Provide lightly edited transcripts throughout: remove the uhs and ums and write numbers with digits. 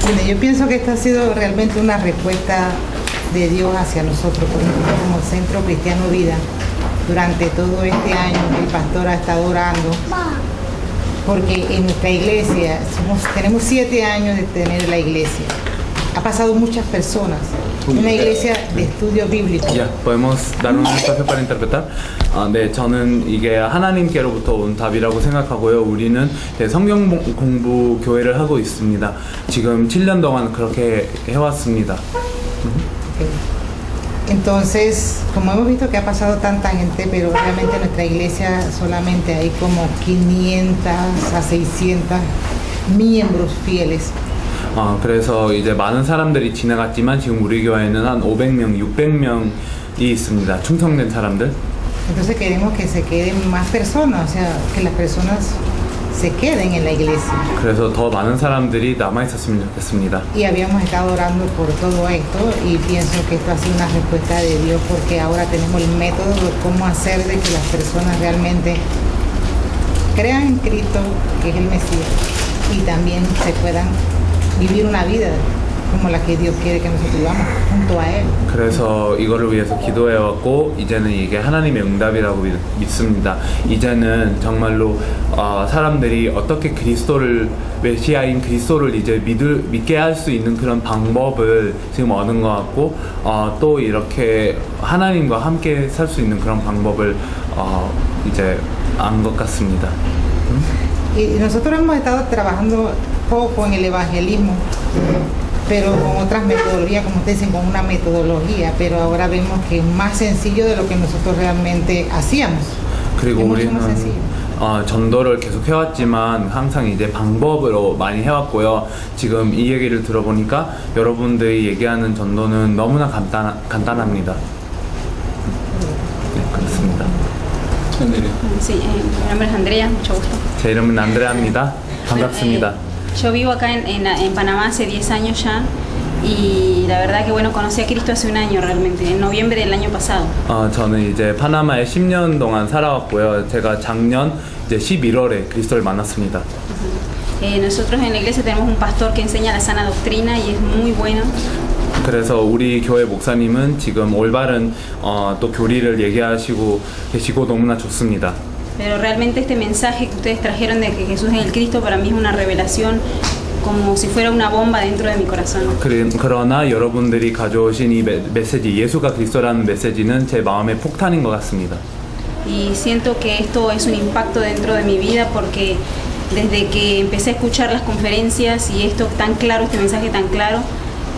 Bueno, yo pienso que esta ha sido realmente una respuesta de Dios hacia nosotros, por ejemplo, como Centro Cristiano Vida. Durante todo este año el pastor ha estado orando, porque en nuestra iglesia, tenemos 7 años de tener la iglesia. Ha pasado muchas personas. Una iglesia de estudio bíblico. Ya, podemos dar un espacio para interpretar? 네, 저는 이게 하나님께로부터 온 답이라고 생각하고요. 우리는 성경 공부 교회를 하고 있습니다. 지금 7년 동안 그렇게 해왔습니다. Entonces, como hemos visto que ha pasado tanta gente, pero realmente en nuestra iglesia solamente hay como 500 a 600 miembros fieles. 그래서 이제 많은 사람들이 지나갔지만 지금 우리 교회에는 한 500명, 600명이 있습니다. 충성된 사람들. Entonces queremos que se queden más personas, o sea, que las personas se queden en la iglesia. 그래서 더 많은 사람들이 남아 있었으면 좋겠습니다. Y habíamos estado orando por todo esto y pienso que esto ha sido una respuesta de Dios porque ahora tenemos el método de cómo hacer de que las personas realmente crean en Cristo, que es el Mesías, y también se puedan vivir una vida como la que Dios quiere que nosotros vivamos junto a Él. 그래서 이거를 위해서 기도해왔고 이제는 이게 하나님의 응답이라고 믿습니다. 이제는 정말로 사람들이 어떻게 그리스도를 메시아인 그리스도를 이제 믿게 할 수 있는 그런 방법을 지금 얻은 것 같고 또 이렇게 하나님과 함께 살 수 있는 그런 방법을 이제 안 것 같습니다. Y nosotros hemos estado trabajando poco en el evangelismo, pero con otras metodologías, como ustedes dicen, con una metodología, pero ahora vemos que es más sencillo de lo que nosotros realmente hacíamos. 그리고 우리는 전도를 계속 해왔지만 항상 이제 방법으로 많이 해왔고요. 지금 이 얘기를 들어보니까 여러분들이 얘기하는 전도는 너무나 간단합니다. 네, 그렇습니다. Sí, mi nombre es Andrea, mucho gusto. 제 이름은 안드레아입니다. 반갑습니다. Yo vivo acá en Panamá hace 10 años ya y la verdad que bueno, conocí a Cristo hace un año realmente, en noviembre del año pasado. 저는 이제 파나마에 10년 동안 살아왔고요. 제가 작년 이제 11월에 그리스도를 만났습니다. Nosotros en la iglesia tenemos un pastor que enseña la sana doctrina y es muy bueno. 그래서 우리 교회 목사님은 지금 올바른 또 교리를 얘기하시고 계시고 너무나 좋습니다. Pero realmente este mensaje que ustedes trajeron de que Jesús es el Cristo para mí es una revelación como si fuera una bomba dentro de mi corazón. 그러나 여러분들이 가져오신 이 메시지, 예수가 그리스도라는 메시지는 제 마음의 폭탄인 것 같습니다. Y siento que esto es un impacto dentro de mi vida porque desde que empecé a escuchar las conferencias y esto tan claro, este mensaje tan claro,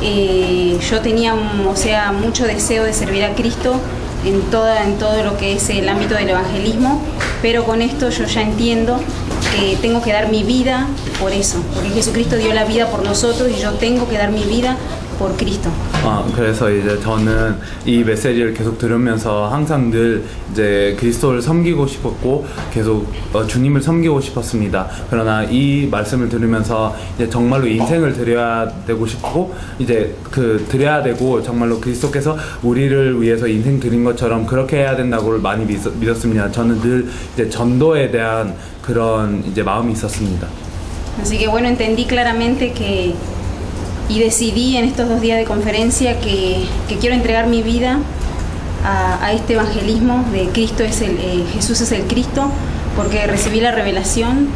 yo tenía, o sea, mucho deseo de servir a Cristo en todo lo que es el ámbito del evangelismo, pero con esto yo ya entiendo que tengo que dar mi vida por eso, porque Jesucristo dio la vida por nosotros y yo tengo que dar mi vida por Cristo. 그래서 이제 저는 이 메시지를 계속 들으면서 항상 늘 이제 그리스도를 섬기고 싶었고 계속 주님을 섬기고 싶었습니다. 그러나 이 말씀을 들으면서 이제 정말로 인생을 드려야 되고 싶고 이제 드려야 되고 정말로 그리스도께서 우리를 위해서 인생 드린 것처럼 그렇게 해야 된다고 많이 믿었습니다. 저는 늘 이제 전도에 대한 그런 이제 마음이 있었습니다. Así que bueno, entendí claramente que y decidí en estos 2 días de conferencia que quiero entregar mi vida a este evangelismo de Cristo Jesús es el Cristo, porque recibí la revelación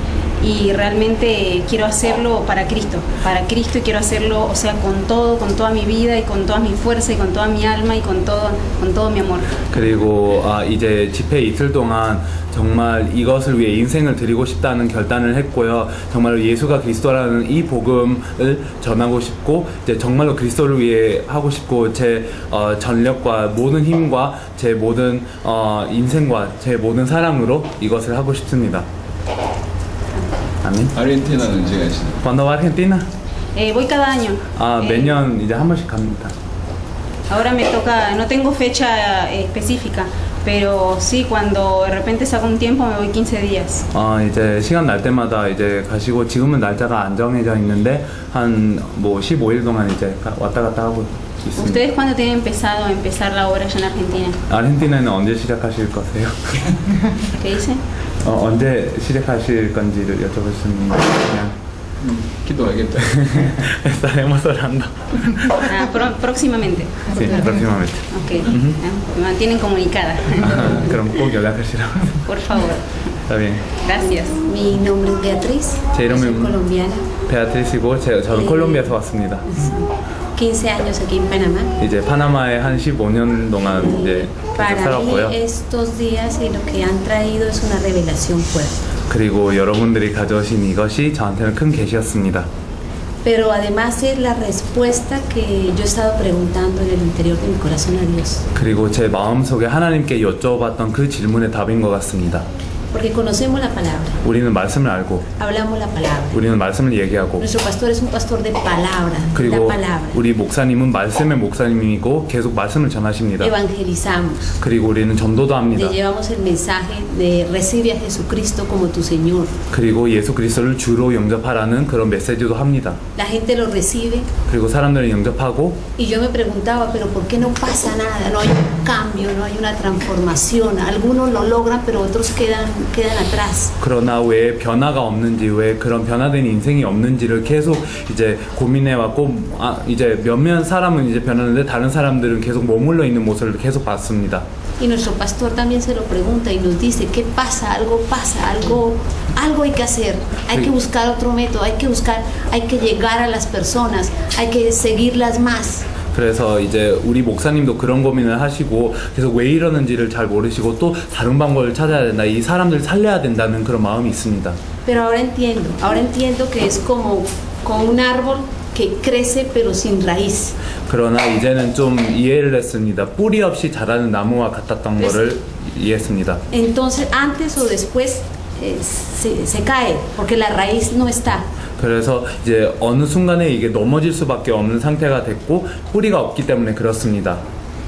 y realmente quiero hacerlo para Cristo y quiero hacerlo, o sea, con toda mi vida y con toda mi fuerza y con toda mi alma y con todo mi amor. 그리고 이제 집회 이틀 동안 정말 이것을 위해 인생을 드리고 싶다는 결단을 했고요. 정말로 예수가 그리스도라는 이 복음을 전하고 싶고 이제 정말로 그리스도를 위해 하고 싶고 제 전력과 모든 힘과 제 모든 인생과 제 모든 사랑으로 이것을 하고 싶습니다. 아멘. 아르헨티나는 언제 가시나요? ¿Cuándo va a Argentina? Voy cada año. 매년 이제 한 번씩 갑니다. Ahora me toca, no tengo fecha específica, pero sí, cuando de repente saco un tiempo me voy 15 días. 이제 시간 날 때마다 이제 가시고 지금은 날짜가 안 정해져 있는데 한 뭐 15일 동안 이제 왔다 갔다 하고 있습니다. ¿Ustedes cuándo tienen pensado empezar la obra allá en Argentina? 아르헨티나는 언제 시작하실 거세요? ¿Qué dice? 언제 시작하실 건지를 여쭤볼 수 있는 그냥 기도하겠다. Estaremos orando. Próximamente. Sí, próximamente. Ok. Me mantienen comunicada. 그럼 꼭 연락하시라고. Por favor. Está bien. Gracias. Mi nombre es Beatriz, 제 soy 이름은 colombiana, 베아트리스고 저는 콜롬비아에서 왔습니다. 15 años aquí en Panamá. 이제 파나마에 한 15년 동안 이제 Para mí 살았고요. estos días y lo que han traído es una revelación fuerte. 그리고 여러분들이 가져오신 이것이 저한테는 큰 계시였습니다. Pero además es la respuesta que yo he estado preguntando en el interior de mi corazón a Dios. 그리고 제 마음속에 하나님께 여쭤봤던 그 질문의 답인 것 같습니다. Porque conocemos la palabra, 우리는 말씀을 알고 hablamos la palabra. 우리는 말씀을 얘기하고 Nuestro pastor es un pastor de palabra, la 그리고 palabra. 우리 목사님은 말씀의 목사님이고 계속 말씀을 전하십니다. Evangelizamos. 그리고 우리는 전도도 합니다. Le llevamos el mensaje de recibe a Jesucristo como tu Señor. 그리고 예수 그리스도를 주로 영접하라는 그런 메시지도 합니다. La gente lo recibe 그리고 사람들은 영접하고 y yo me preguntaba, pero ¿por qué no pasa nada? No hay un cambio, no hay una transformación. Algunos lo logran, pero otros quedan atrás. 그러나 왜 변화가 없는지 왜 그런 변화된 인생이 없는지를 계속 이제 고민해 왔고 이제 몇몇 사람은 이제 변하는데 다른 사람들은 계속 머물러 있는 모습을 계속 봤습니다. Y nuestro pastor también se lo pregunta y nos dice, ¿qué pasa? Algo pasa, algo hay que hacer. Hay que buscar otro método, hay que llegar a las personas, hay que seguirlas más. 그래서 이제 우리 목사님도 그런 고민을 하시고 계속 왜 이러는지를 잘 모르시고 또 다른 방법을 찾아야 된다. 이 사람들을 살려야 된다는 그런 마음이 있습니다. Pero ahora entiendo que es como un árbol que crece pero sin raíz. 그러나 이제는 좀 이해를 했습니다. 뿌리 없이 자라는 나무와 같았던 거를 이해했습니다. Entonces, antes o después se cae porque la raíz no está. 그래서 이제 어느 순간에 이게 넘어질 수밖에 없는 상태가 됐고 뿌리가 없기 때문에 그렇습니다.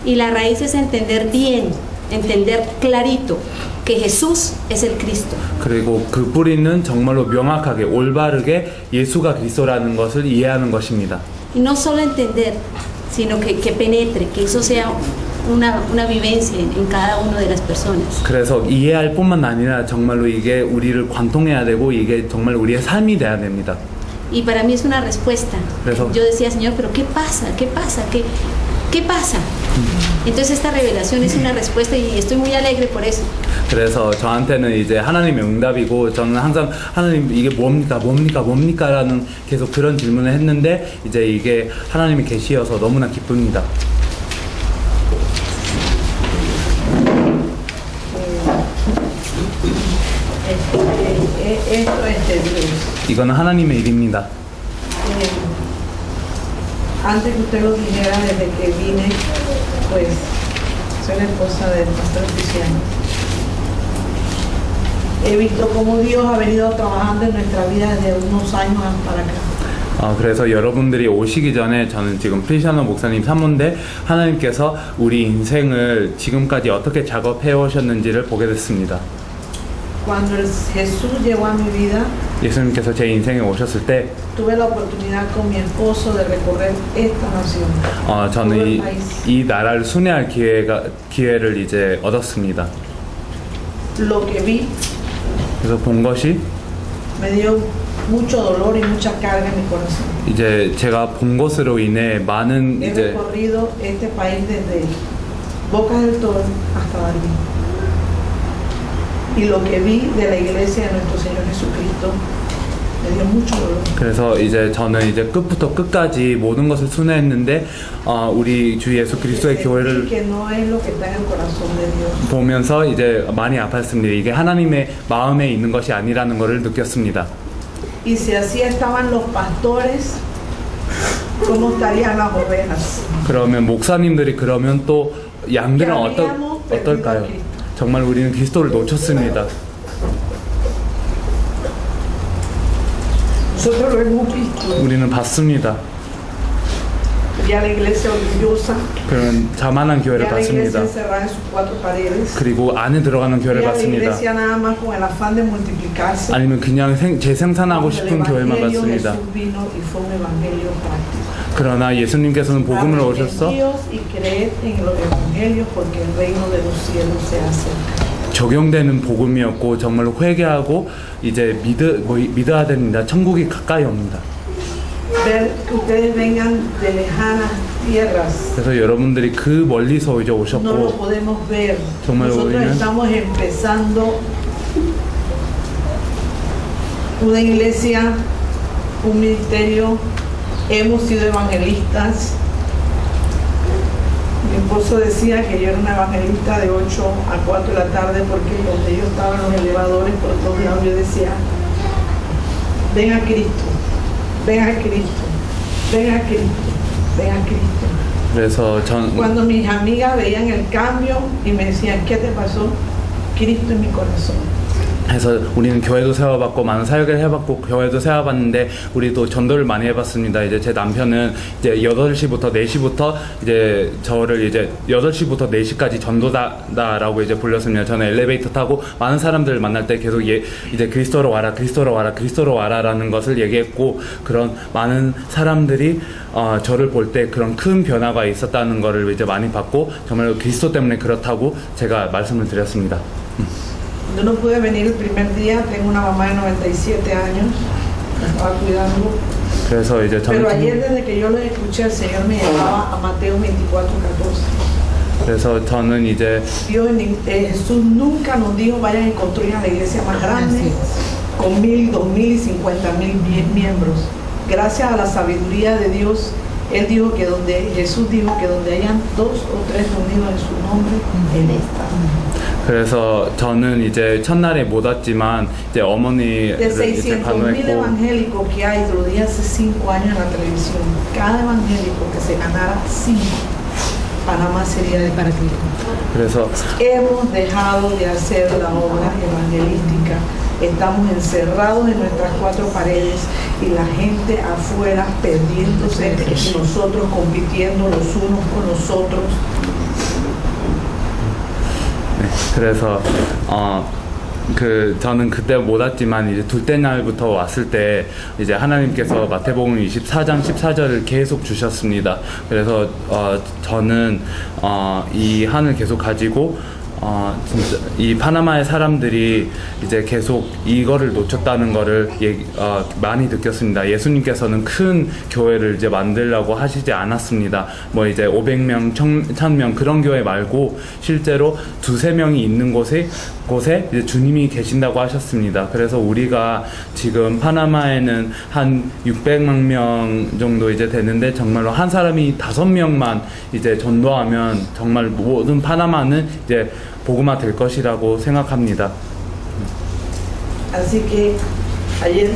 Y la raíz es entender bien, entender clarito que Jesús es el Cristo. 그리고 그 뿌리는 정말로 명확하게 올바르게 예수가 그리스도라는 것을 이해하는 것입니다. Y no solo entender, sino que penetre, que eso sea una vivencia en cada una de las personas. 그래서 이해할 뿐만 아니라 정말로 이게 우리를 관통해야 되고 이게 정말 우리의 삶이 돼야 됩니다. Y para mí es una respuesta. Eso. Yo decía, Señor, pero ¿qué pasa? ¿Qué pasa? ¿Qué pasa? Entonces esta revelación es una respuesta y estoy muy alegre por eso. 그래서 저한테는 이제 하나님의 응답이고 저는 항상 하나님 이게 뭡니까 라는 계속 그런 질문을 했는데 이제 이게 하나님의 계시여서 너무나 기쁩니다. Esto es de Dios. 이거는 하나님의 일입니다. Antes que usted lo dijera, desde que vine, pues soy la esposa del pastor Cristiano. He visto cómo Dios ha venido trabajando en nuestra vida desde unos años para acá. 그래서 여러분들이 오시기 전에 저는 지금 프리샤노 목사님 사모인데 하나님께서 우리 인생을 지금까지 어떻게 작업해 오셨는지를 보게 됐습니다. Cuando Jesús llegó a mi vida, 예수님께서 제 인생에 오셨을 때 tuve la oportunidad con mi esposo de recorrer esta nación. 저는 이 나라를 순회할 기회를 이제 얻었습니다. Lo que vi 그래서 본 것이 me dio mucho dolor y mucha carga en mi corazón. 이제 제가 본 것으로 인해 많은 He 이제 recorrido este país desde Boca del Toro hasta Darwin. Y lo que vi de la iglesia de nuestro Señor Jesucristo me dio mucho dolor. 그래서 이제 저는 이제 끝부터 끝까지 모든 것을 순회했는데 우리 주 예수 그리스도의 교회를 Que no es lo que está en el corazón de Dios. 보면서 이제 많이 아팠습니다. 이게 하나님의 마음에 있는 것이 아니라는 것을 느꼈습니다. Y si así estaban los pastores, ¿cómo estarían las ovejas? 그러면 목사님들이 그러면 또 양들은 어떨까요? 정말 우리는 그리스도를 놓쳤습니다. Nosotros lo hemos visto. 우리는 봤습니다. Ya la iglesia orgullosa, 그런 자만한 교회를 ya la iglesia 봤습니다. encerrada en sus cuatro paredes, 그리고 안에 들어가는 교회를 ya la 봤습니다. iglesia nada más con el afán de multiplicarse. 아니면 그냥 재생산하고 Cuando el 싶은 교회만 evangelio 봤습니다. Jesús vino y fue un evangelio práctico. 그러나 예수님께서는 복음을 Hablen en 오셔서 Dios y creed en los evangelios porque el reino de los cielos se acerca. 적용되는 복음이었고 정말로 회개하고 이제 믿어야 됩니다. 천국이 가까이 옵니다. Ver que ustedes vengan de lejanas tierras. 그래서 여러분들이 그 멀리서 이제 No lo 오셨고 podemos ver. 정말 Nosotros 우리는 estamos empezando una iglesia, un ministerio. Hemos sido evangelistas. Mi esposo decía que yo era una evangelista de 8 a 4 de la tarde porque donde yo estaba en los elevadores por todos lados yo decía, ven a Cristo, ven a Cristo, ven a Cristo, ven a Cristo. 그래서 전 Cuando mis amigas veían el cambio y me decían, ¿qué te pasó? Cristo en mi corazón. 그래서 우리는 교회도 세워봤고 많은 사역을 해봤고 교회도 세워봤는데 우리도 전도를 많이 해봤습니다. 이제 제 남편은 이제 8시부터 4시부터 이제 저를 이제 8시부터 4시까지 전도다라고 이제 불렀습니다. 저는 엘리베이터 타고 많은 사람들을 만날 때 계속 이제 그리스도로 와라, 그리스도로 와라, 그리스도로 와라라는 것을 얘기했고 그런 많은 사람들이 저를 볼 때 그런 큰 변화가 있었다는 것을 이제 많이 봤고 정말 그리스도 때문에 그렇다고 제가 말씀을 드렸습니다. Yo no pude venir el primer día, tengo una mamá de 97 años, me estaba cuidando. 그래서 이제 Pero ayer 저는 desde que yo lo escuché, el Señor me llevaba a Mateo 24:14. 그래서 저는 이제 Dios, Jesús nunca nos dijo vayan y construyan la iglesia más grande Así es. con 1000, 2000 y 50,000 miembros. Gracias a la sabiduría de Dios, Jesús dijo que donde hayan 2 o 3 reunidos en su nombre, Él está. 그래서 저는 이제 첫날에 못 왔지만 이제 De 어머니를 이제 600,000 간호했고 evangélicos que hay, te lo dije hace 5 años en la televisión, cada evangélico que se ganara 5, Panamá sería de para Cristo. 그래서 Hemos dejado de hacer la obra evangelística. Estamos encerrados en nuestras 4 paredes y la gente afuera perdiéndose y nosotros compitiendo los unos con los otros. 네, 그래서 저는 그때 못 왔지만 이제 둘째 날부터 왔을 때 이제 하나님께서 마태복음 24장 14절을 계속 주셨습니다. 그래서 저는 이 한을 계속 가지고 진짜 이 파나마의 사람들이 이제 계속 이거를 놓쳤다는 거를 많이 느꼈습니다. 예수님께서는 큰 교회를 이제 만들려고 하시지 않았습니다. 뭐 이제 500명, 1000명 그런 교회 말고 실제로 2-3명이 있는 곳에 이제 주님이 계신다고 하셨습니다. 그래서 우리가 지금 파나마에는 한 600만 명 정도 이제 되는데 정말로 한 사람이 5명만 이제 전도하면 정말 모든 파나마는 이제 복음화 될 것이라고 생각합니다. Así que ayer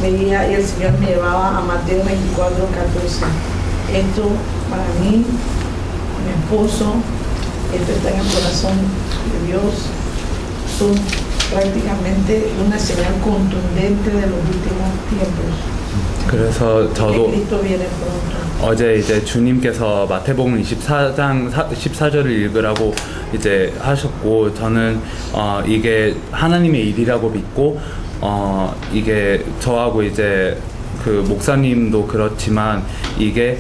veía y el Señor me llevaba a Mateo 24:14. Esto para mí, mi esposo, esto está en el corazón de Dios. Son prácticamente una señal contundente de los últimos tiempos. 그래서 Que 저도 Cristo viene pronto. 어제 이제 주님께서 마태복음 24장 14절을 읽으라고 이제 하셨고 저는 이게 하나님의 일이라고 믿고 이게 저하고 이제 그 목사님도 그렇지만 이게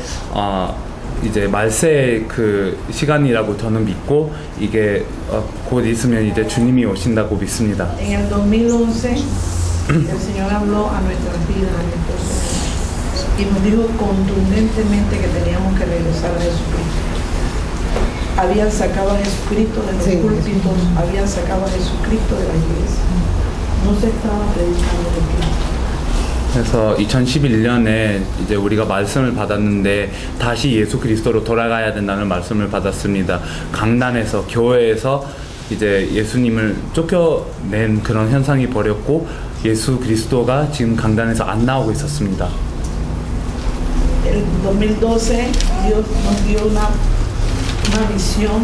이제 말세의 그 시간이라고 저는 믿고 이게 곧 있으면 이제 주님이 오신다고 믿습니다. En el 2011 el Señor habló a nuestras vidas, a mi esposo, y nos dijo contundentemente que teníamos que regresar a Jesucristo. Habían sacado a Jesucristo de los Sí. púlpitos, habían sacado a Jesucristo de la iglesia. No se estaba predicando de Cristo. 그래서 2011년에 이제 우리가 말씀을 받았는데 다시 예수 그리스도로 돌아가야 된다는 말씀을 받았습니다. 강단에서 교회에서 이제 예수님을 쫓겨낸 그런 현상이 벌였고 예수 그리스도가 지금 강단에서 안 나오고 있었습니다. El 2012 Dios nos dio una visión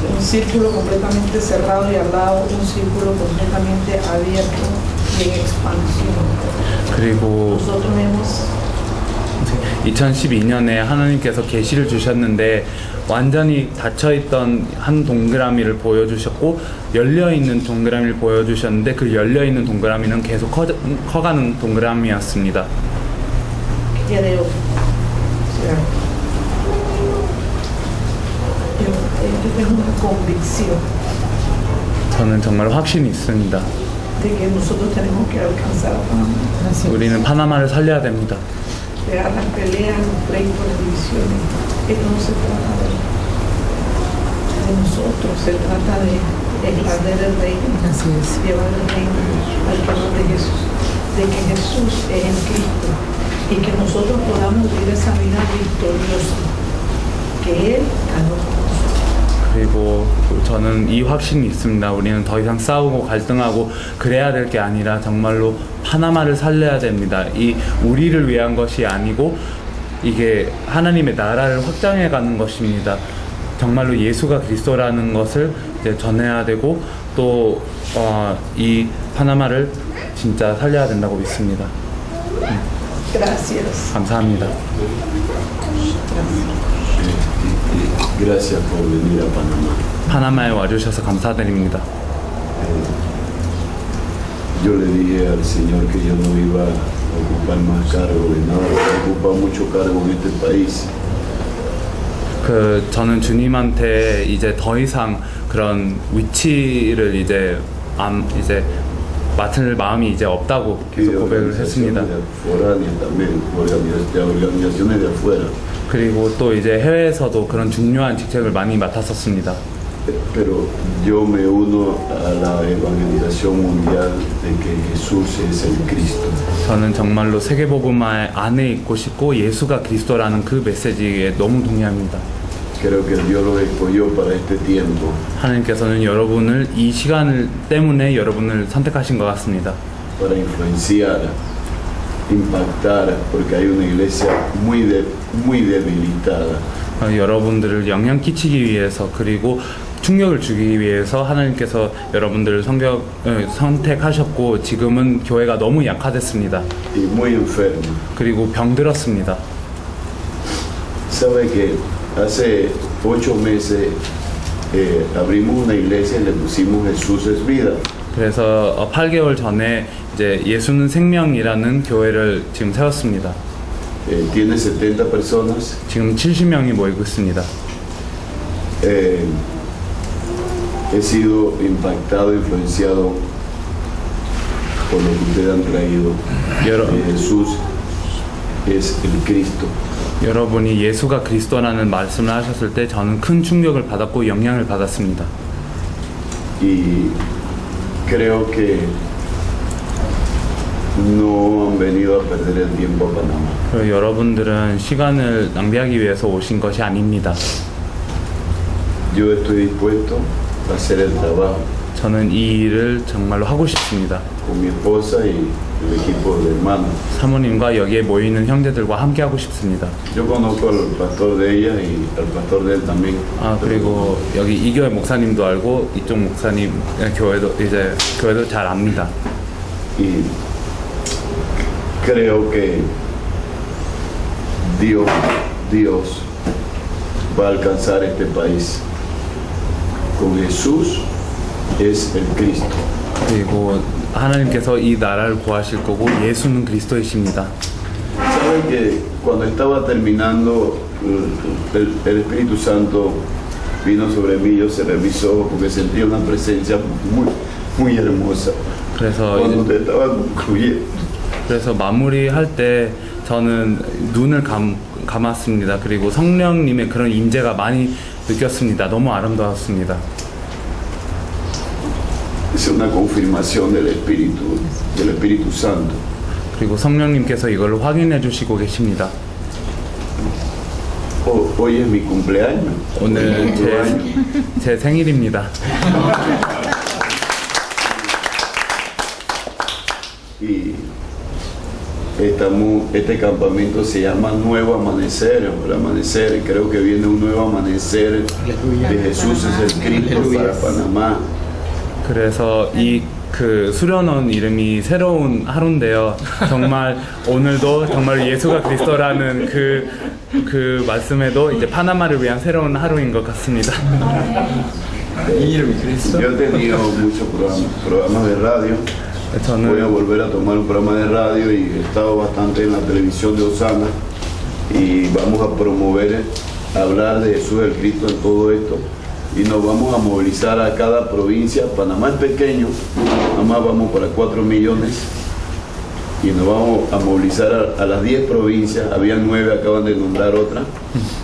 de un círculo completamente cerrado y al lado un círculo completamente abierto y en expansión. 그리고 Nosotros hemos 2012년에 하나님께서 계시를 주셨는데 완전히 닫혀있던 한 동그라미를 보여주셨고 열려있는 동그라미를 보여주셨는데 그 열려있는 동그라미는 계속 커가는 동그라미였습니다. quiere yo tengo una convicción 저는 정말 확신이 있습니다. de que nosotros tenemos que alcanzar a Panamá. Gracias. 우리는 파나마를 살려야 됩니다. Dejar las peleas, los pleitos, las divisiones. Esto no se trata de nosotros, se trata de expandir el reino, Así es. llevar el reino al pueblo de Jesús, de que Jesús es en Cristo y que nosotros podamos vivir esa vida victoriosa que Él ganó con nosotros. 그리고 저는 이 확신이 있습니다. 우리는 더 이상 싸우고 갈등하고 그래야 될 게 아니라 정말로 파나마를 살려야 됩니다. 이 우리를 위한 것이 아니고 이게 하나님의 나라를 확장해 가는 것입니다. 정말로 예수가 그리스도라는 것을 이제 전해야 되고 또 이 파나마를 진짜 살려야 된다고 믿습니다. Gracias. 감사합니다. Gracias por venir a Panamá. 파나마에 와주셔서 감사드립니다. Yo le dije al Señor que yo no iba a ocupar más cargo de nada, he ocupado mucho cargo en este país. 저는 주님한테 이제 더 이상 그런 위치를 이제 맡을 마음이 이제 없다고 Y de 계속 고백을 했습니다. foráneas también, de organizaciones de afuera. 그리고 또 이제 해외에서도 그런 중요한 직책을 많이 맡았었습니다. Pero yo me uno a la evangelización mundial de que Jesús es el Cristo. 저는 정말로 세계복음 안에 있고 싶고 예수가 그리스도라는 그 메시지에 너무 동의합니다. Creo que Dios lo escogió para este tiempo. 하나님께서는 여러분을 이 시간을 때문에 여러분을 선택하신 것 같습니다. Para influenciar, impactar, porque hay una iglesia muy debilitada. 여러분들을 영향 끼치기 위해서 그리고 충격을 주기 위해서 하나님께서 여러분들을 선택하셨고 지금은 교회가 너무 약화됐습니다. Y muy enfermo. 그리고 병들었습니다. Sabe que hace 8 meses abrimos una iglesia y le pusimos Jesús es vida. 그래서 8개월 전에 이제 예수는 생명이라는 교회를 지금 세웠습니다. Tiene 70 personas. 지금 70명이 모이고 있습니다. He sido impactado, influenciado por lo que ustedes han traído. Jesús es el Cristo. 여러분이 예수가 그리스도라는 말씀을 하셨을 때 저는 큰 충격을 받았고 영향을 받았습니다. Y creo que no han venido a perder el tiempo a Panamá. 그리고 여러분들은 시간을 낭비하기 위해서 오신 것이 아닙니다. Yo estoy dispuesto a hacer el trabajo 저는 이 일을 정말로 하고 싶습니다. con mi esposa y el equipo de hermanos. 사모님과 여기에 모이는 형제들과 함께 하고 싶습니다. Yo conozco al pastor de ella y al pastor de él también. 그리고 여기 이 교회 목사님도 알고 이쪽 목사님 교회도 잘 압니다. Y creo que Dios va a alcanzar este país. Con Jesús es el Cristo. 그리고 하나님께서 이 나라를 구하실 거고 예수는 그리스도이십니다. Saben que cuando estaba terminando el Espíritu Santo vino sobre mí, yo cerré mis ojos porque sentía una presencia muy hermosa. Cuando te estaba concluyendo. 그래서 마무리할 때 저는 눈을 감았습니다. 그리고 성령님의 그런 임재가 많이 느꼈습니다. 너무 아름다웠습니다. Es una confirmación del Espíritu Santo. 그리고 성령님께서 이걸 확인해 주시고 계십니다. Hoy es mi cumpleaños. 오늘 제 생일입니다. Y este campamento se llama Nuevo Amanecer, el amanecer, creo que viene un nuevo amanecer de Jesús es el Cristo para Panamá. 그래서 그 수련원 이름이 새로운 하루인데요. 정말 오늘도 정말 예수가 그리스도라는 그 말씀에도 이제 파나마를 위한 새로운 하루인 것 같습니다. Yo he tenido muchos programas de radio. Voy a volver a tomar un programa de radio y he estado bastante en la televisión de Osana y vamos a promover, hablar de Jesús el Cristo en todo esto y nos vamos a movilizar a cada provincia. Panamá es pequeño, nada más vamos para 4 millones y nos vamos a movilizar a las 10 provincias. Habían 9, acaban de nombrar otra,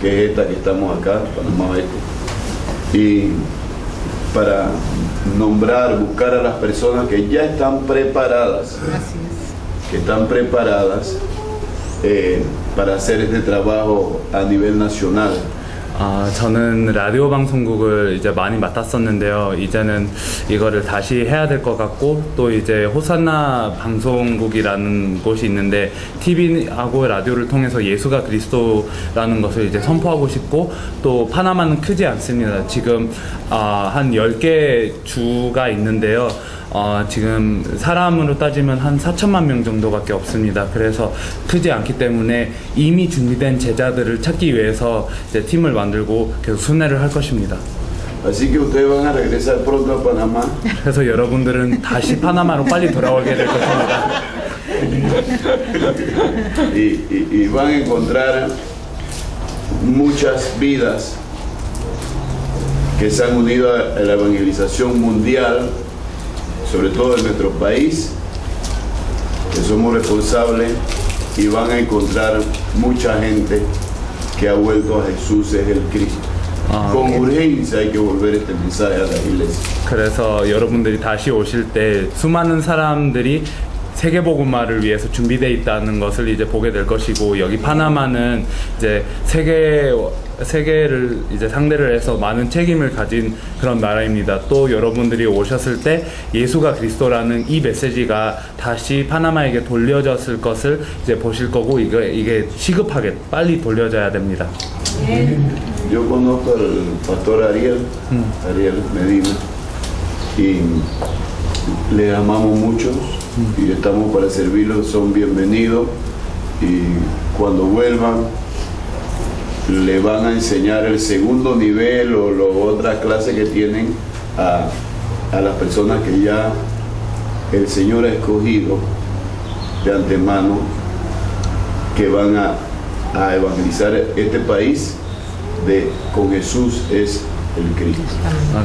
que es esta que estamos acá, Panamá Oeste. Y para nombrar, buscar a las personas que ya están preparadas, que están preparadas para hacer este trabajo a nivel nacional. 저는 라디오 방송국을 이제 많이 맡았었는데요. 이제는 이거를 다시 해야 될 것 같고, 또 이제 호산나 방송국이라는 곳이 있는데 TV하고 라디오를 통해서 예수가 그리스도라는 것을 이제 선포하고 싶고, 또 파나마는 크지 않습니다. 지금 한 10개 주가 있는데요. 지금 사람으로 따지면 한 4천만 명 정도밖에 없습니다. 그래서 크지 않기 때문에 이미 준비된 제자들을 찾기 위해서 이제 팀을 만들고 계속 순회를 할 것입니다. Así que ustedes van a regresar pronto a Panamá. 그래서 여러분들은 다시 파나마로 빨리 돌아오게 될 것입니다. y van a encontrar muchas vidas que se han unido a la evangelización mundial, sobre todo en nuestro país, que somos responsables, y van a encontrar mucha gente que ha vuelto a Jesús es el Cristo. Con urgencia hay que volver este mensaje a la iglesia. 그래서 여러분들이 다시 오실 때 수많은 사람들이 세계복음화를 위해서 준비되어 있다는 것을 이제 보게 될 것이고, 여기 파나마는 이제 세계를 이제 상대를 해서 많은 책임을 가진 그런 나라입니다. 또 여러분들이 오셨을 때 예수가 그리스도라는 이 메시지가 다시 파나마에게 돌려졌을 것을 이제 보실 거고, 이게 시급하게 빨리 돌려져야 됩니다. Yo conozco al pastor Ariel Medina, y le amamos mucho y estamos para servirlos, son bienvenidos, y cuando vuelvan le van a enseñar el segundo nivel o otras clases que tienen a las personas que ya el Señor ha escogido de antemano, que van a evangelizar este país con Jesús es el Cristo.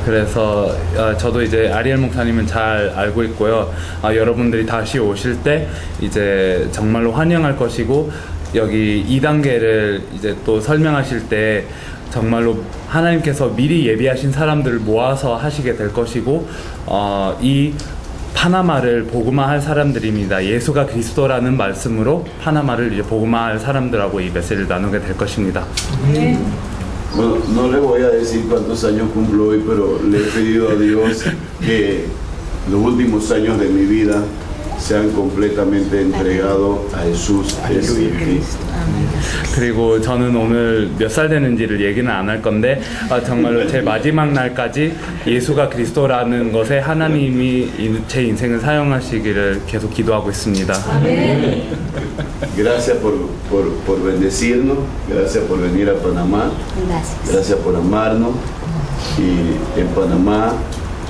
그래서 저도 이제 아리엘 목사님은 잘 알고 있고요. 여러분들이 다시 오실 때 이제 정말로 환영할 것이고, 여기 2단계를 이제 또 설명하실 때 정말로 하나님께서 미리 예비하신 사람들을 모아서 하시게 될 것이고, 이 파나마를 복음화할 사람들입니다. 예수가 그리스도라는 말씀으로 파나마를 이제 복음화할 사람들하고 이 메시지를 나누게 될 것입니다. Bueno, no les voy a decir cuántos años cumplo hoy, pero le he pedido a Dios que los últimos años de mi vida sean completamente entregados a Jesús, Jesucristo. 그리고 저는 오늘 몇 살 되는지를 얘기는 안 할 건데, 정말로 제 마지막 날까지 예수가 그리스도라는 것에 하나님이 제 인생을 사용하시기를 계속 기도하고 있습니다. Gracias por bendecirnos, gracias por venir a Panamá, gracias por amarnos. Y en Panamá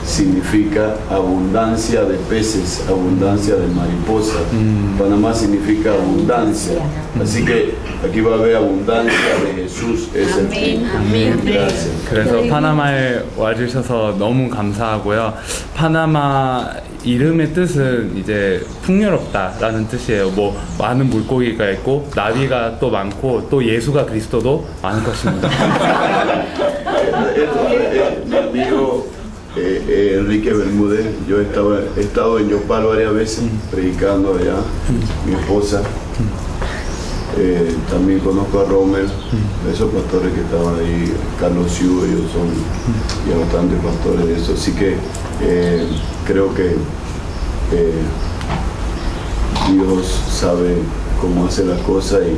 significa abundancia de peces, abundancia de mariposas. Panamá significa abundancia. Así que aquí va a haber abundancia de Jesús. Es el Cristo. Gracias. 그래서 파나마에 와주셔서 너무 감사하고요. 파나마 이름의 뜻은 이제 풍요롭다라는 뜻이에요. 뭐 많은 물고기가 있고 나비가 또 많고 또 예수가 그리스도도 많을 것입니다. Mi amigo Enrique Bermúdez, yo he estado en Yopal varias veces predicando allá, mi esposa. También conozco a Rommel, esos pastores que estaban ahí, Carlos Siu, ellos son ya bastantes pastores de eso, así que creo que Dios sabe cómo hace las cosas y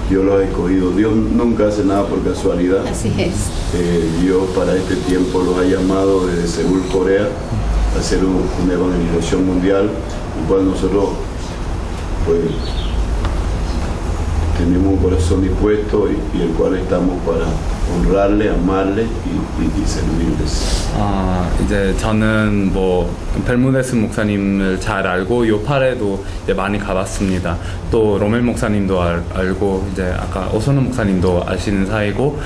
Dios los ha escogido. Dios nunca hace nada por casualidad. Así es. Dios para este tiempo los ha llamado desde Seúl, Corea, a hacer una evangelización mundial, el cual nosotros pues tenemos un corazón dispuesto y el cual estamos para honrarle, amarle y servirles. 이제 저는 뭐 벨무데스 목사님을 잘 알고 요파레도 이제 많이 가봤습니다. 또 로멜 목사님도 알고 이제 아까 오소노 목사님도 아시는 사이고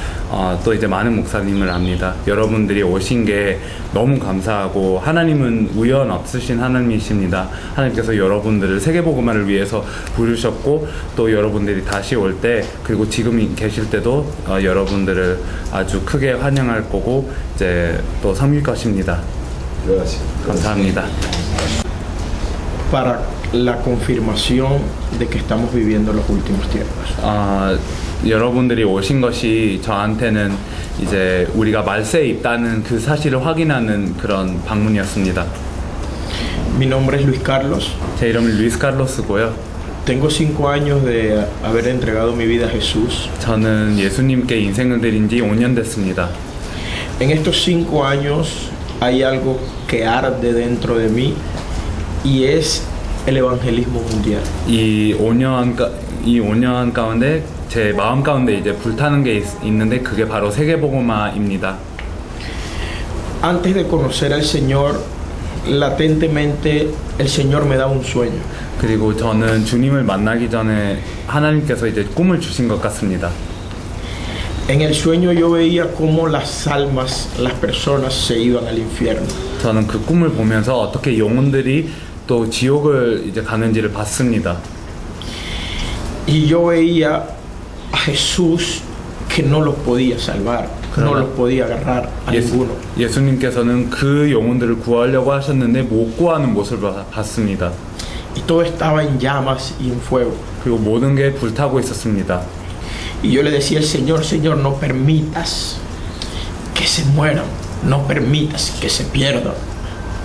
또 이제 많은 목사님을 압니다. 여러분들이 오신 게 너무 감사하고 하나님은 우연 없으신 하나님이십니다. 하나님께서 여러분들을 세계복음화를 위해서 부르셨고 또 여러분들이 다시 올 때 그리고 지금 계실 때도 여러분들을 아주 크게 환영할 거고 이제 또 섬길 것입니다. Gracias. 감사합니다. Para la confirmación de que estamos viviendo los últimos tiempos. 여러분들이 오신 것이 저한테는 이제 우리가 말세에 있다는 그 사실을 확인하는 그런 방문이었습니다. Mi nombre es Luis Carlos. 제 이름은 루이스 카를로스고요. Tengo 5 años de haber entregado mi vida a Jesús. 저는 예수님께 인생을 드린 지 5년 됐습니다. En estos 5 años hay algo que arde dentro de mí y es el evangelismo mundial. 이 5년 가운데 제 마음 가운데 이제 불타는 게 있는데 그게 바로 세계복음화입니다. Antes de conocer al Señor, latentemente el Señor me da un sueño. 그리고 저는 주님을 만나기 전에 하나님께서 이제 꿈을 주신 것 같습니다. En el sueño yo veía cómo las almas, las personas se iban al infierno. 저는 그 꿈을 보면서 어떻게 영혼들이 또 지옥을 이제 가는지를 봤습니다. Y yo veía a Jesús que no los podía salvar, no los podía agarrar a ninguno. 예수님께서는 그 영혼들을 구하려고 하셨는데 못 구하는 모습을 봤습니다. Y todo estaba en llamas y en fuego. 그리고 모든 게 불타고 있었습니다. Y yo le decía al Señor, Señor, no permitas que se mueran, no permitas que se pierdan.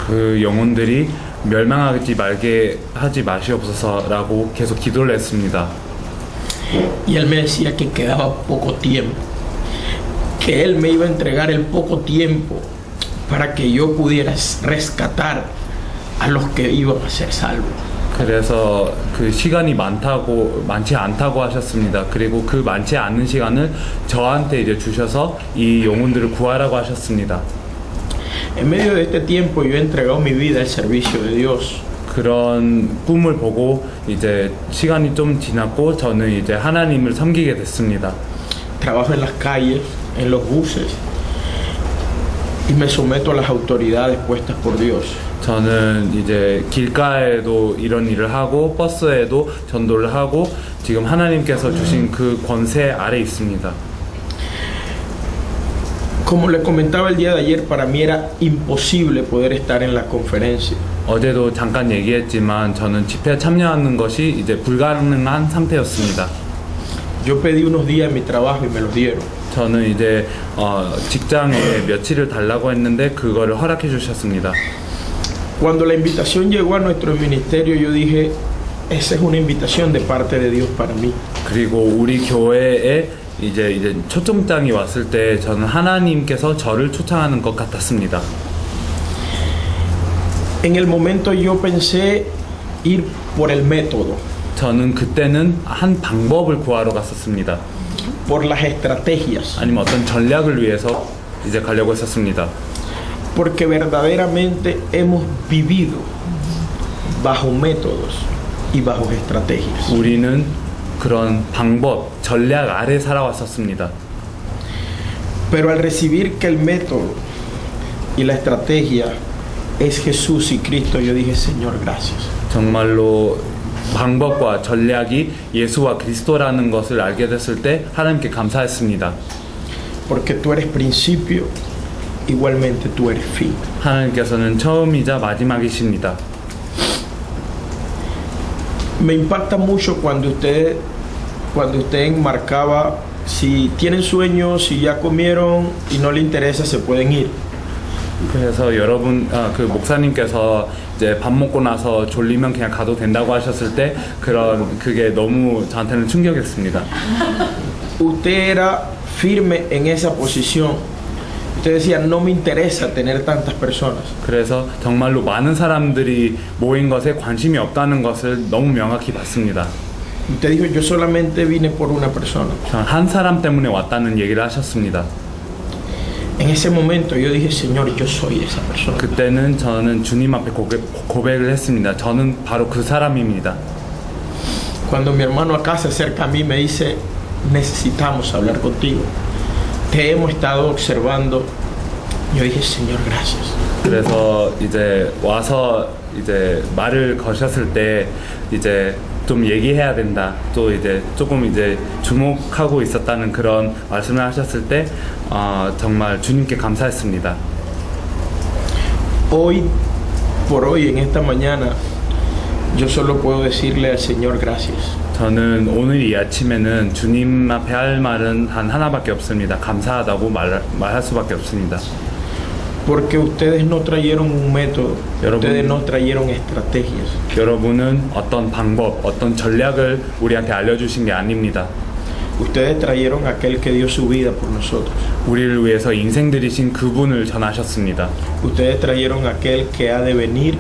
그 영혼들이 멸망하지 말게 하지 마시옵소서라고 계속 기도를 했습니다. Y él me decía que quedaba poco tiempo, que él me iba a entregar el poco tiempo para que yo pudiera rescatar a los que iban a ser salvos. 그래서 그 시간이 많지 않다고 하셨습니다. 그리고 그 많지 않은 시간을 저한테 이제 주셔서 이 영혼들을 구하라고 하셨습니다. En medio de este tiempo yo he entregado mi vida al servicio de Dios. 그런 꿈을 보고 이제 시간이 좀 지났고 저는 이제 하나님을 섬기게 됐습니다. Trabajo en las calles, en los buses y me someto a las autoridades puestas por Dios. 저는 이제 길가에도 이런 일을 하고 버스에도 전도를 하고 지금 하나님께서 주신 그 권세 아래 있습니다. Como le comentaba el día de ayer, para mí era imposible poder estar en la conferencia. 어제도 잠깐 얘기했지만 저는 집회에 참여하는 것이 이제 불가능한 상태였습니다. Yo pedí unos días en mi trabajo y me los dieron. 저는 이제 직장에 며칠을 달라고 했는데 그거를 허락해 주셨습니다. Cuando la invitación llegó a nuestro ministerio, yo dije, esa es una invitación de parte de Dios para mí. 그리고 우리 교회에 이제 초청장이 왔을 때 저는 하나님께서 저를 초청하는 것 같았습니다. En el momento yo pensé ir por el método, 저는 그때는 한 방법을 구하러 갔었습니다. por las estrategias, 아니면 어떤 전략을 위해서 이제 가려고 했었습니다. porque verdaderamente hemos vivido bajo métodos y bajo estrategias. 우리는 그런 방법, 전략 아래 살아왔었습니다. Pero al recibir que el método y la estrategia es Jesús y Cristo, yo dije, Señor, gracias. 정말로 방법과 전략이 예수와 그리스도라는 것을 알게 됐을 때 하나님께 감사했습니다. Porque tú eres principio, igualmente tú eres fin. 하나님께서는 처음이자 마지막이십니다. Me impacta mucho cuando usted enmarcaba, si tienen sueños, si ya comieron y no le interesa, se pueden ir. 그래서 여러분 그 목사님께서 이제 밥 먹고 나서 졸리면 그냥 가도 된다고 하셨을 때 그게 너무 저한테는 충격이었습니다. Usted era firme en esa posición. Usted decía, no me interesa tener tantas personas. 그래서 정말로 많은 사람들이 모인 것에 관심이 없다는 것을 너무 명확히 봤습니다. Usted dijo, yo solamente vine por una persona. 한 사람 때문에 왔다는 얘기를 하셨습니다. En ese momento yo dije, Señor, yo soy esa persona. 그때는 저는 주님 앞에 고백을 했습니다. 저는 바로 그 사람입니다. Cuando mi hermano acá se acerca a mí me dice, necesitamos hablar contigo. Te hemos estado observando. Yo dije, Señor, gracias. 그래서 이제 와서 이제 말을 거셨을 때 이제 좀 얘기해야 된다. 또 이제 조금 이제 주목하고 있었다는 그런 말씀을 하셨을 때 정말 주님께 감사했습니다. Hoy por hoy, en esta mañana, yo solo puedo decirle al Señor gracias. 저는 오늘 이 아침에는 주님 앞에 할 말은 하나밖에 없습니다. 감사하다고 말할 수밖에 없습니다. Porque ustedes no trajeron un método, 여러분, ustedes no trajeron estrategias. 여러분은 어떤 방법, 어떤 전략을 우리한테 알려주신 게 아닙니다. Ustedes trajeron aquel que dio su vida por nosotros. 우리를 위해서 인생 들이신 그분을 전하셨습니다. Ustedes trajeron aquel que ha de venir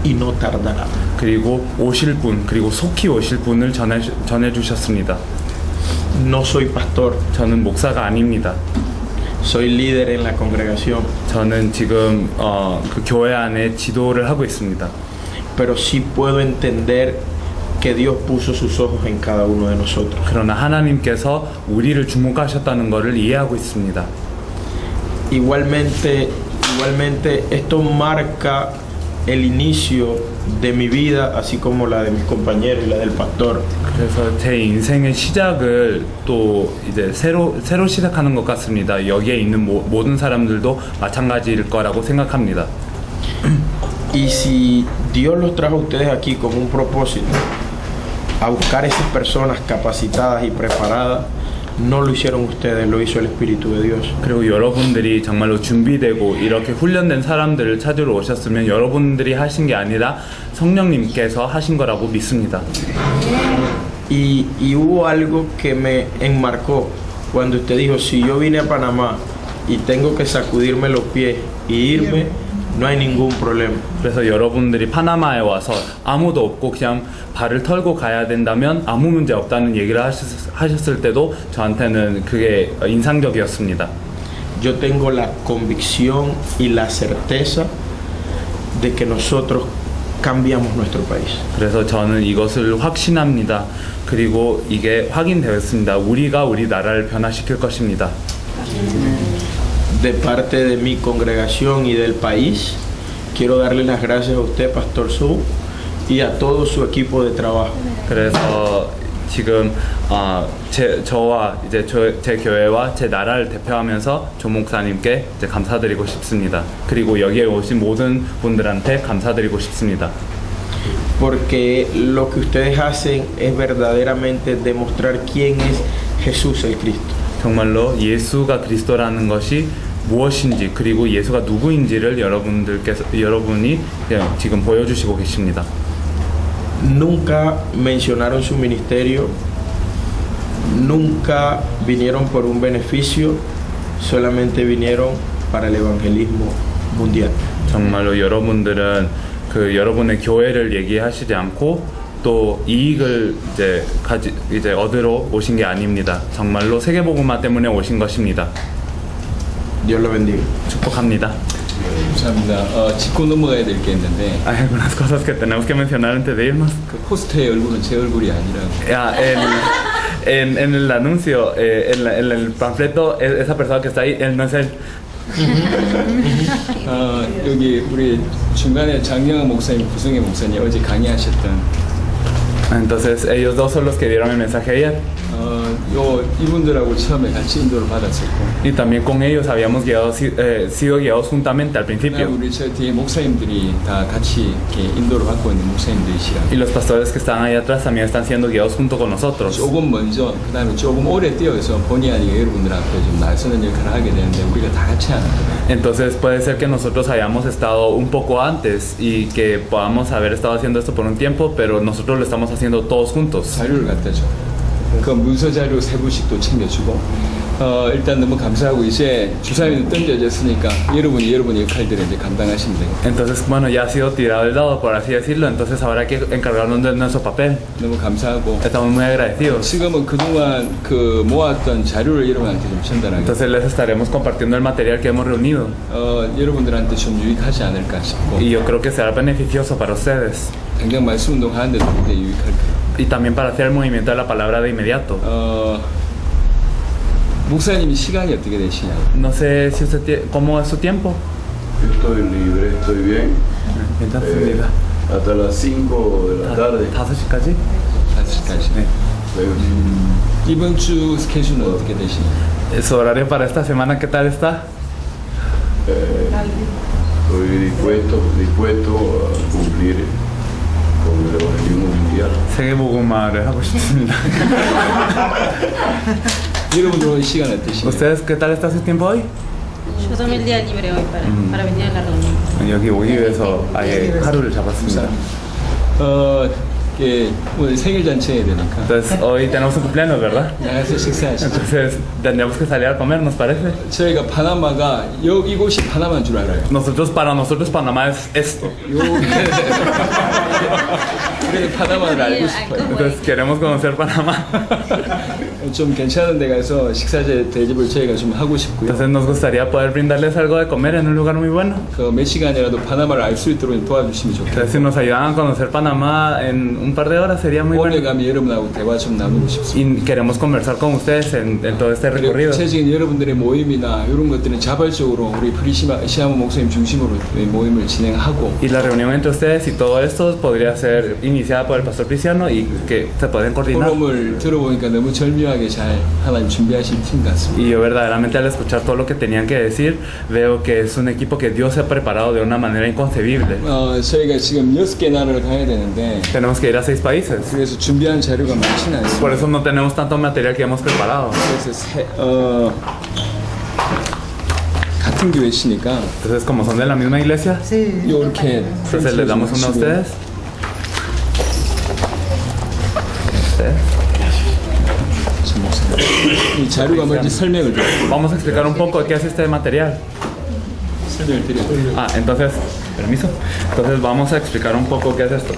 y no tardará. 그리고 오실 분, 그리고 속히 오실 분을 전해주셨습니다. No soy pastor, 저는 목사가 아닙니다. soy líder en la congregación, 저는 지금 그 교회 안에 지도를 하고 있습니다. pero sí puedo entender que Dios puso sus ojos en cada uno de nosotros. 그러나 하나님께서 우리를 주목하셨다는 것을 이해하고 있습니다. Igualmente esto marca el inicio de mi vida, así como la de mis compañeros y la del pastor. 그래서 제 인생의 시작을 또 이제 새로 시작하는 것 같습니다. 여기에 있는 모든 사람들도 마찬가지일 거라고 생각합니다. Y si Dios los trajo a ustedes aquí con un propósito, a buscar esas personas capacitadas y preparadas, no lo hicieron ustedes, lo hizo el Espíritu de Dios. 그리고 여러분들이 정말로 준비되고 이렇게 훈련된 사람들을 찾으러 오셨으면 여러분들이 하신 게 아니라 성령님께서 하신 거라고 믿습니다. Y hubo algo que me enmarcó cuando usted dijo, si yo vine a Panamá y tengo que sacudirme los pies y irme, no hay ningún problema. 그래서 여러분들이 파나마에 와서 아무도 없고 그냥 발을 털고 가야 된다면 아무 문제 없다는 얘기를 하셨을 때도 저한테는 그게 인상적이었습니다. Yo tengo la convicción y la certeza de que nosotros cambiamos nuestro país. 그래서 저는 이것을 확신합니다. 그리고 이게 확인되었습니다. 우리가 우리 나라를 변화시킬 것입니다. De parte de mi congregación y del país, quiero darle las gracias a usted, Pastor Su, y a todo su equipo de trabajo. 그래서 지금 저와 이제 제 교회와 제 나라를 대표하면서 조 목사님께 이제 감사드리고 싶습니다. 그리고 여기에 오신 모든 분들한테 감사드리고 싶습니다. Porque lo que ustedes hacen es verdaderamente demostrar quién es Jesús el Cristo. 정말로 예수가 그리스도라는 것이 무엇인지 그리고 예수가 누구인지를 여러분이 지금 보여주시고 계십니다. Nunca mencionaron su ministerio, nunca vinieron por un beneficio, solamente vinieron para el evangelismo mundial. 정말로 여러분들은 그 여러분의 교회를 얘기하시지 않고 또 이익을 이제 얻으러 오신 게 아닙니다. 정말로 세계복음화 때문에 오신 것입니다. Dios lo bendiga. 축복합니다. 감사합니다. 짚고 넘어가야 될 게 있는데 Hay algunas cosas que tenemos que mencionar antes de irnos. 그 포스터의 얼굴은 제 얼굴이 아니라 Ya, en el anuncio, en el panfleto, esa persona que está ahí, él no es él. 여기 우리 중간에 장영학 목사님, 구성의 목사님 어제 강의하셨던 Entonces ellos dos son los que dieron el mensaje ayer. 이분들하고 처음에 같이 인도를 받았었고 Y también con ellos habíamos sido guiados juntamente al principio. 우리 저 뒤에 목사님들이 다 같이 이렇게 인도를 받고 있는 목사님들이시라. Y los pastores que están ahí atrás también están siendo guiados junto con nosotros. 조금 먼저 그다음에 조금 오래 뛰어서 본의 아니게 여러분들 앞에 좀 나서는 역할을 하게 되는데 우리가 다 같이 하는 거예요. Entonces puede ser que nosotros hayamos estado un poco antes y que podamos haber estado haciendo esto por un tiempo, pero nosotros lo estamos haciendo todos juntos. 자료를 갖다 줘. 그 문서 자료 3부씩도 챙겨주고 일단 너무 감사하고 이제 주사위는 던져졌으니까 여러분이 역할들을 이제 감당하시면 되고 Entonces, bueno, ya ha sido tirado el dado, por así decirlo, entonces ahora hay que encargarnos de nuestro papel. 너무 감사하고 Estamos muy agradecidos. 지금은 그동안 그 모았던 자료를 여러분한테 좀 전달하게 Entonces les estaremos compartiendo el material que hemos reunido. 여러분들한테 좀 유익하지 않을까 싶고 Y yo creo que será beneficioso para ustedes. 당장 말씀 운동 하는데도 굉장히 유익할 거예요. Y también para hacer el movimiento de la palabra de inmediato. 목사님이 시간이 어떻게 되시냐? No sé si usted cómo es su tiempo. Yo estoy libre, estoy bien. 괜찮습니다. Hasta las 5 de la tarde. 5시까지? 5시까지. 네. Luego, 이번 주 스케줄은 어떻게 되시냐? ¿Su horario para esta semana qué tal está? estoy dispuesto a cumplir con el evangelismo mundial. 세계복음화를 하고 싶습니다. 여러분들은 시간 어떠시냐? ¿Ustedes qué tal está su tiempo hoy? Yo tomé el día libre hoy para venir a la reunión. 여기 오기 위해서 아예 하루를 잡았습니다. 오늘 생일 잔치 해야 되니까 Entonces hoy tenemos un cumpleaños, ¿verdad? 나가서 식사하시죠. Entonces tendríamos que salir a comer, ¿nos parece? 저희가 파나마가 이곳이 파나마인 줄 알아요. Para nosotros Panamá es esto. 그래서 파나마를 알고 싶어요. Entonces queremos conocer Panamá. 좀 괜찮은 데 가서 식사 대접을 저희가 좀 하고 싶고요. Entonces nos gustaría poder brindarles algo de comer en un lugar muy bueno. 몇 시간이라도 파나마를 알 수 있도록 도와주시면 좋겠어요. Entonces si nos ayudan a conocer Panamá en un par de horas sería muy 오늘 bueno. 가면 여러분하고 대화 좀 나누고 싶습니다. Y queremos conversar con ustedes en todo este 그리고 recorrido. 구체적인 여러분들의 모임이나 이런 것들은 자발적으로 우리 프리시아모 목사님 중심으로 모임을 진행하고 Y la reunión entre ustedes y todo esto podría ser iniciada por el pastor Cristiano y que se pueden coordinar. 포럼을 들어보니까 너무 절묘하게 잘 하나님 준비하신 팀 같습니다. Y yo verdaderamente al escuchar todo lo que tenían que decir, veo que es un equipo que Dios ha preparado de una manera inconcebible. 저희가 지금 6개 나라를 가야 되는데 Tenemos que ir a 6 países. 그래서 준비한 자료가 많지는 않습니다. Por eso no tenemos tanto material que hemos preparado. 그래서 같은 교회시니까 Entonces, como son de la misma iglesia, Sí. 이렇게 entonces les damos uno a ustedes. 이 자료가 뭔지 설명을 좀 Vamos a explicar un poco qué hace este material. 설명을 드려요. Entonces, permiso. Entonces vamos a explicar un poco qué es esto.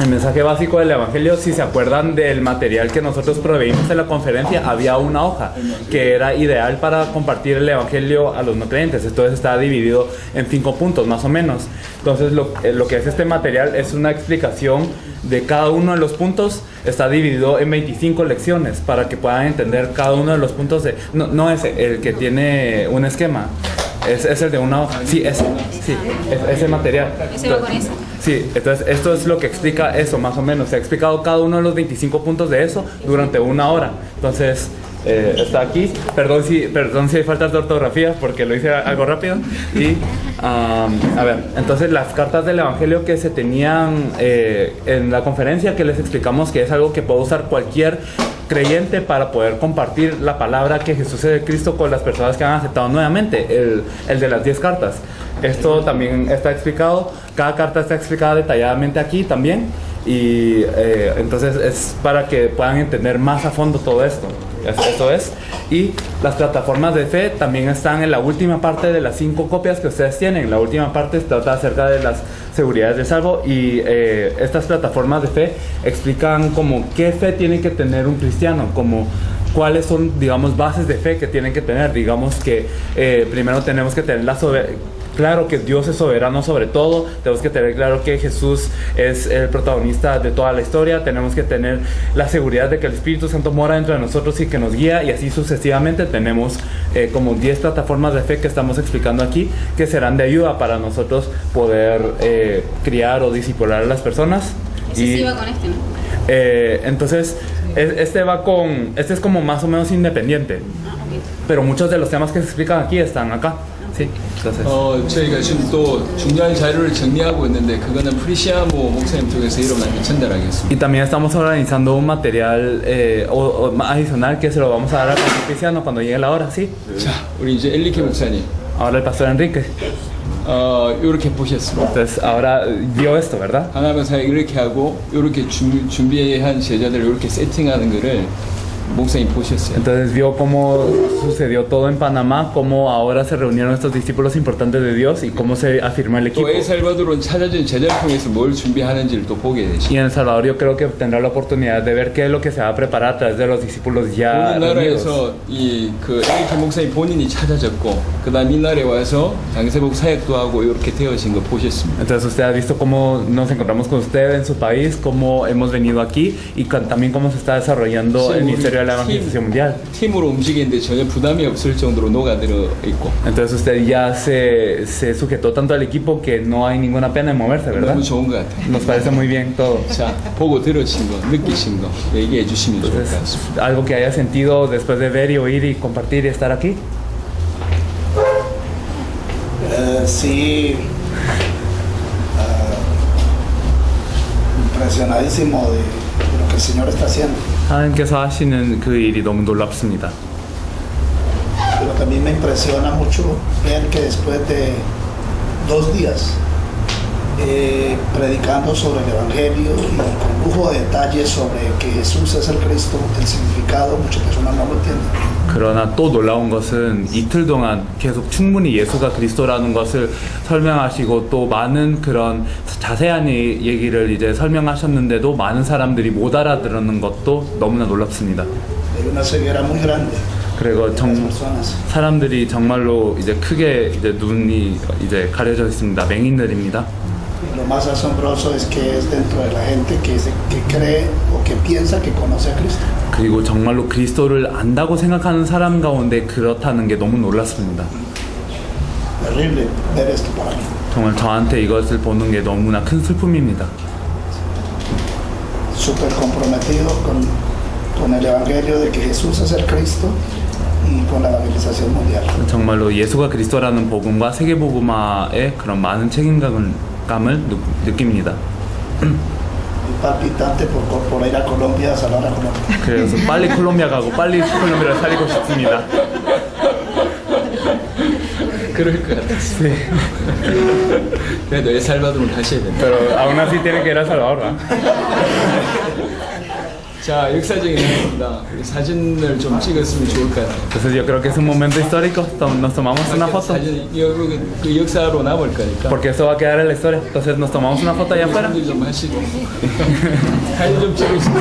El mensaje básico del Evangelio, si se acuerdan del material que nosotros proveímos en la conferencia, había una hoja que era ideal para compartir el Evangelio a los no creyentes. Entonces está dividido en 5 puntos más o menos. Entonces lo que es este material es una explicación de cada uno de los puntos. Está dividido en 25 lecciones para que puedan entender cada uno de los puntos. No es el que tiene un esquema. Es el de una hoja. Sí, ese material. Ese va con ese. Sí, entonces esto es lo que explica eso, más o menos. Se ha explicado cada uno de los 25 puntos de eso durante 1 hora. Entonces, está aquí. Perdón si hay faltas de ortografía porque lo hice algo rápido. Y, a ver, entonces las cartas del Evangelio que se tenían en la conferencia, que les explicamos que es algo que puede usar cualquier creyente para poder compartir la palabra que Jesús es el Cristo con las personas que han aceptado nuevamente, el de las 10 cartas. Esto también está explicado, cada carta está explicada detalladamente aquí también, y entonces es para que puedan entender más a fondo todo esto. Eso es. Y las plataformas de fe también están en la última parte de las 5 copias que ustedes tienen. La última parte trata acerca de las seguridades de salvo, y estas plataformas de fe explican como qué fe tiene que tener un cristiano, como cuáles son, digamos, bases de fe que tienen que tener. Digamos que primero tenemos que tener claro que Dios es soberano sobre todo. Tenemos que tener claro que Jesús es el protagonista de toda la historia. Tenemos que tener la seguridad de que el Espíritu Santo mora dentro de nosotros y que nos guía, y así sucesivamente. Tenemos como 10 plataformas de fe que estamos explicando aquí, que serán de ayuda para nosotros poder criar o discipular a las personas. Ese sí va con este, ¿no? Entonces este es como más o menos independiente, pero muchos de los temas que se explican aquí están acá. Sí, entonces. 저희가 지금 또 중요한 자료를 정리하고 있는데 그거는 프리시아모 목사님 쪽에서 여러분한테 전달하겠습니다. Y también estamos organizando un material adicional que se lo vamos a dar al pastor Cristiano cuando llegue la hora, ¿sí? 자, 우리 이제 엘리케 목사님. Ahora el pastor Enrique. 이렇게 보셨습니다. Entonces ahora vio esto, ¿verdad? 하나님 사역 이렇게 하고 이렇게 준비한 제자들을 이렇게 세팅하는 거를 목사님 보셨어요. Entonces vio cómo sucedió todo en Panamá, cómo ahora se reunieron estos discípulos importantes de Dios y cómo se afirmó el equipo. 또 엘살바도르는 찾아준 제자를 통해서 뭘 준비하는지를 또 보게 되죠. Y en El Salvador yo creo que tendrá la oportunidad de ver qué es lo que se va a preparar a través de los discípulos ya reunidos. 우리나라에서 이그 에리케 목사님 본인이 찾아졌고 그다음 이 나라에 와서 장세복 사역도 하고 이렇게 되어진 거 보셨습니다. Entonces usted ha visto cómo nos encontramos con usted en su país, cómo hemos venido aquí y también cómo se está desarrollando el Ministerio de la Evangelización Mundial. 팀으로 움직이는데 전혀 부담이 없을 정도로 녹아들어 있고. Entonces usted ya se sujetó tanto al equipo que no hay ninguna pena en moverse, ¿verdad? 너무 좋은 것 같아요. Nos parece muy bien todo. 자, 보고 들으신 거, 느끼신 거 얘기해 주시면 좋을 것 Entonces, 같습니다. algo que haya sentido después de ver y oír y compartir y estar aquí. Sí, impresionadísimo de lo que el Señor está haciendo. 하나님께서 하시는 그 일이 너무 놀랍습니다. Pero también me impresiona mucho ver que después de 2 días predicando sobre el Evangelio y con lujo de detalles sobre que Jesús es el Cristo, el significado, muchas personas no lo entienden. 그러나 또 놀라운 것은 이틀 동안 계속 충분히 예수가 그리스도라는 것을 설명하시고 또 많은 그런 자세한 얘기를 이제 설명하셨는데도 많은 사람들이 못 알아들었는 것도 너무나 놀랍습니다. Hay una ceguera muy grande. 그리고 Las personas. 사람들이 정말로 이제 크게 이제 눈이 이제 가려져 있습니다. 맹인들입니다. Lo más asombroso es que es dentro de la gente que cree o que piensa que conoce a Cristo. 그리고 정말로 그리스도를 안다고 생각하는 사람 가운데 그렇다는 게 너무 놀랐습니다. Terrible ver esto para mí. 정말 저한테 이것을 보는 게 너무나 큰 슬픔입니다. Súper comprometido con el Evangelio de que Jesús es el Cristo y con la evangelización mundial. 정말로 예수가 그리스도라는 복음과 세계 복음화에 그런 많은 책임감을 느낍니다. Palpitante por ir a Colombia a salvar a Colombia. 그래서 빨리 콜롬비아 가고 빨리 콜롬비아를 살리고 싶습니다. 그럴 것 같아요. 그래도 엘살바도르는 가셔야 됩니다. Pero aún así tiene que ir a El Salvador, ¿verdad? 자, 역사적인 날입니다. 우리 사진을 좀 찍었으면 좋을 것 같아요. Entonces yo creo que es un momento histórico. Nos tomamos una foto. 사진 그 역사로 남을 거니까. Porque eso va a quedar en la historia. Entonces nos tomamos una foto allá afuera. 좀 하시고 사진 좀 찍으시고.